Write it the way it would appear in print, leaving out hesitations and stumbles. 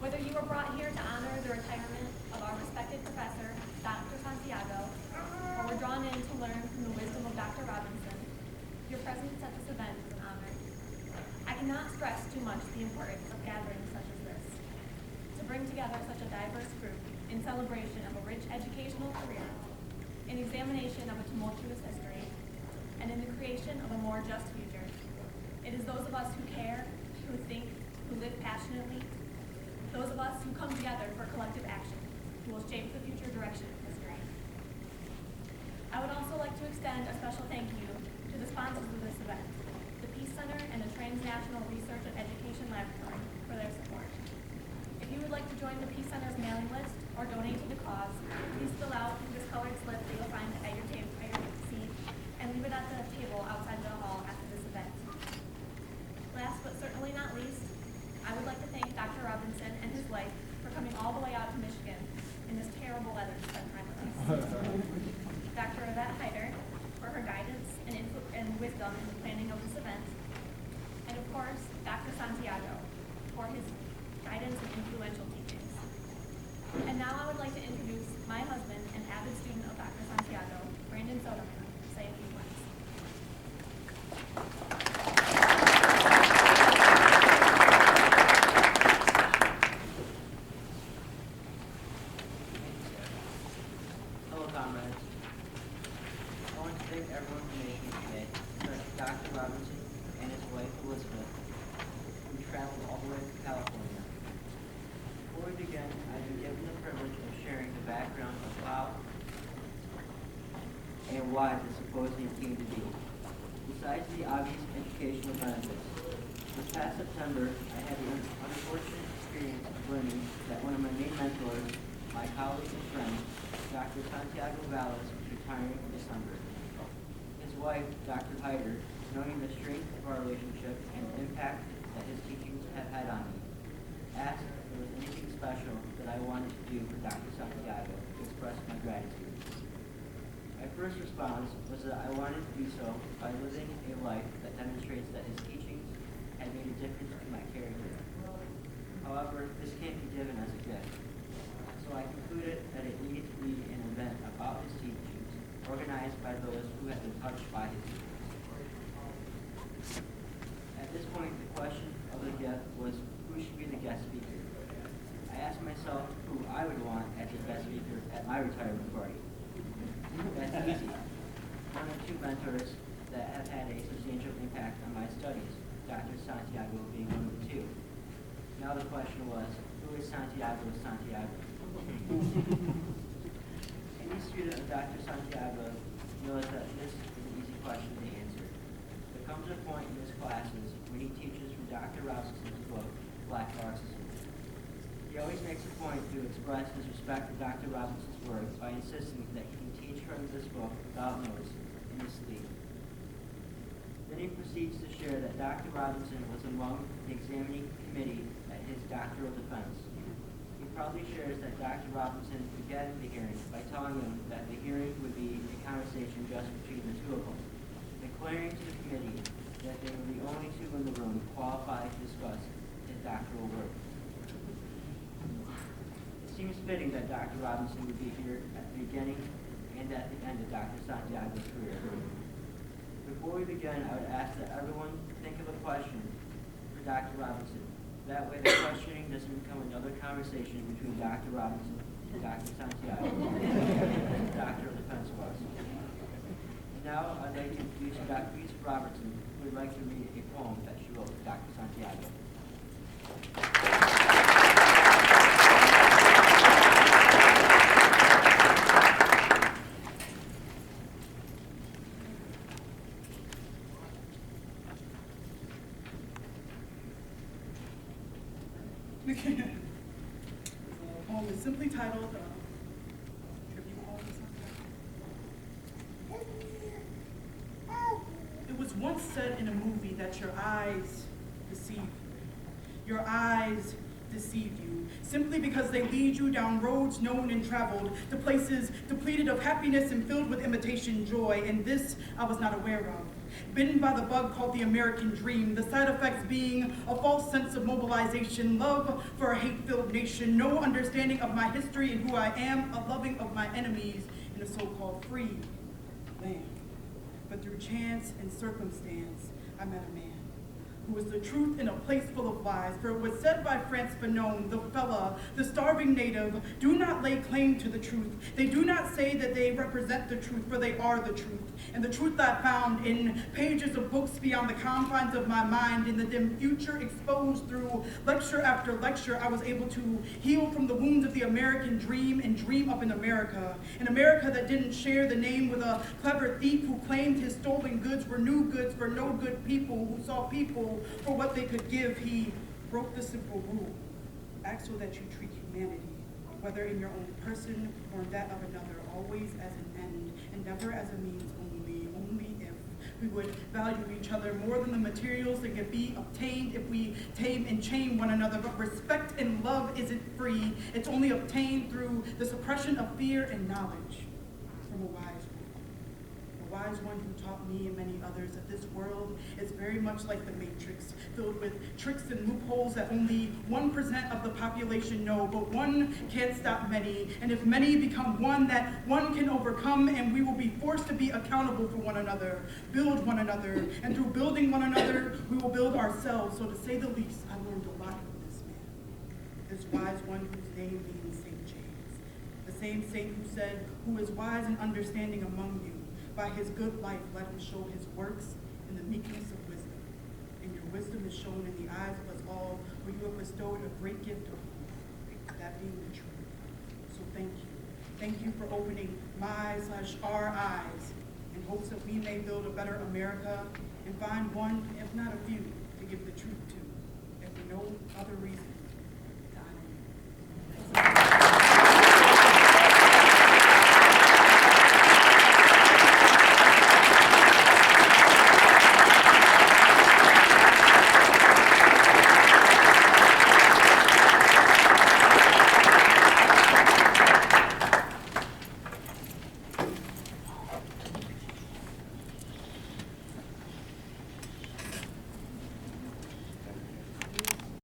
Whether you were brought here to honor the retirement of our respected professor, Dr. Santiago, or were drawn in to learn from the wisdom of Dr. Robinson, your presence at this event is an honor. I cannot stress too much the importance of gatherings such as this, to bring together such a diverse group in celebration of a rich educational career, in examination of a tumultuous history, and in the creation of a more just future. It is those of us who care, who think, who live passionately, those of us who come together for collective action, who will shape the future direction of history. I would also like to extend a special thank you to the sponsors of this event, the Peace Center and the Transnational Research and Education Laboratory, for their support. If you would like to join the Peace Center's mailing list or donate to the cause, please fill out this colored slip that you'll find at your seat and leave it at the table outside the hall after this event. Last but certainly not least, I would like to thank Dr. Robinson and his wife for coming all the way out to Michigan in this terrible weather to spend time with us. Dr. Yvette Heider for her guidance and wisdom in the planning of this event. And of course, Dr. Santiago for his guidance and influential teachings. And now I would like to introduce my husband and avid student of Dr. Santiago, Brandon Soderman, to say a few words. Hello, comrades. I want to thank everyone for making it today, especially Dr. Robinson and his wife, Elizabeth, who traveled all the way to California. Before we begin, I've been given the privilege of sharing the background of how and why the symposium came to be. Besides the obvious educational benefits, this past September, I had the unfortunate experience of learning that one of my main mentors, my colleague and friend, Dr. Santiago-Valles, was retiring in December. His wife, Dr. Heider, knowing the strength of our relationship and the impact that his teachings have had on me, asked if there was anything special that I wanted to do for Dr. Santiago to express my gratitude. My first response was that I wanted to do so by living a life that demonstrates that his teachings had made a difference in my character. However, this can't be given as a gift. So I concluded that it needed to be an event about his teachings, organized by those who had been touched by his teachings. At this point, the question of the gift was who should be the guest speaker. I asked myself who I would want as a guest speaker at my retirement party. That's easy. One of two mentors that have had a substantial impact on my studies, Dr. Santiago being one of the two. Now the question was, who is Santiago Santiago? Any student of Dr. Santiago knows that this is an easy question to answer. There comes a point in his classes when he teaches from Dr. Robinson's book, Black Marxism. He always makes a point to express his respect for Dr. Robinson's work by insisting that he can teach from this book without notice in his sleep. Then he proceeds to share that Dr. Robinson was among the examining committee at his doctoral defense. He proudly shares that Dr. Robinson began the hearing by telling him that the hearing would be a conversation just between the two of them, declaring to the committee that they were the only two in the room qualified to discuss his doctoral work. It seems fitting that Dr. Robinson would be here at the beginning and at the end of Dr. Santiago's career. Before we begin, I would ask that everyone think of a question for Dr. Robinson. That way the questioning doesn't become another conversation between Dr. Robinson and Dr. Santiago, as the doctor of defense was. And now I'd like to introduce Dr. Yusuf Robertson, who would like to read a poem that she wrote for Dr. Santiago. The poem is simply titled Tribute Poem or something. It was once said in a movie that your eyes deceive you. Your eyes deceive you, simply because they lead you down roads known and traveled, to places depleted of happiness and filled with imitation joy, and this I was not aware of. bitten by the bug called the American dream, the side effects being a false sense of mobilization, love for a hate-filled nation, no understanding of my history and who I am, a loving of my enemies in a so-called free land. But through chance and circumstance, I met a man who was the truth in a place full of lies. For it was said by France Fanon, the fella, the starving native, do not lay claim to the truth. They do not say that they represent the truth, for they are the truth. And the truth I found in pages of books beyond the confines of my mind, in the dim future exposed through lecture after lecture, I was able to heal from the wounds of the American dream and dream up in America. An America that didn't share the name with a clever thief who claimed his stolen goods were new goods for no good people, who saw people for what they could give. He broke the simple rule. Act so that you treat humanity, whether in your own person or in that of another, always as an end and never as a means only if we would value each other more than the materials that can be obtained if we tame and chain one another. But respect and love isn't free. It's only obtained through the suppression of fear and knowledge from a wise one who taught me and many others that this world is very much like the Matrix, filled with tricks and loopholes that only 1% of the population know, but one can't stop many. And if many become one, that one can overcome, and we will be forced to be accountable for one another, build one another, and through building one another, we will build ourselves. So to say the least, I learned a lot from this man, this wise one whose name means St. James, the same saint who said, who is wise and understanding among you. By his good life, let him show his works in the meekness of wisdom. And your wisdom is shown in the eyes of us all, where you have bestowed a great gift of that being the truth. So thank you. Thank you for opening my/our eyes in hopes that we may build a better America and find one, if not a few, to give the truth to, if for no other reason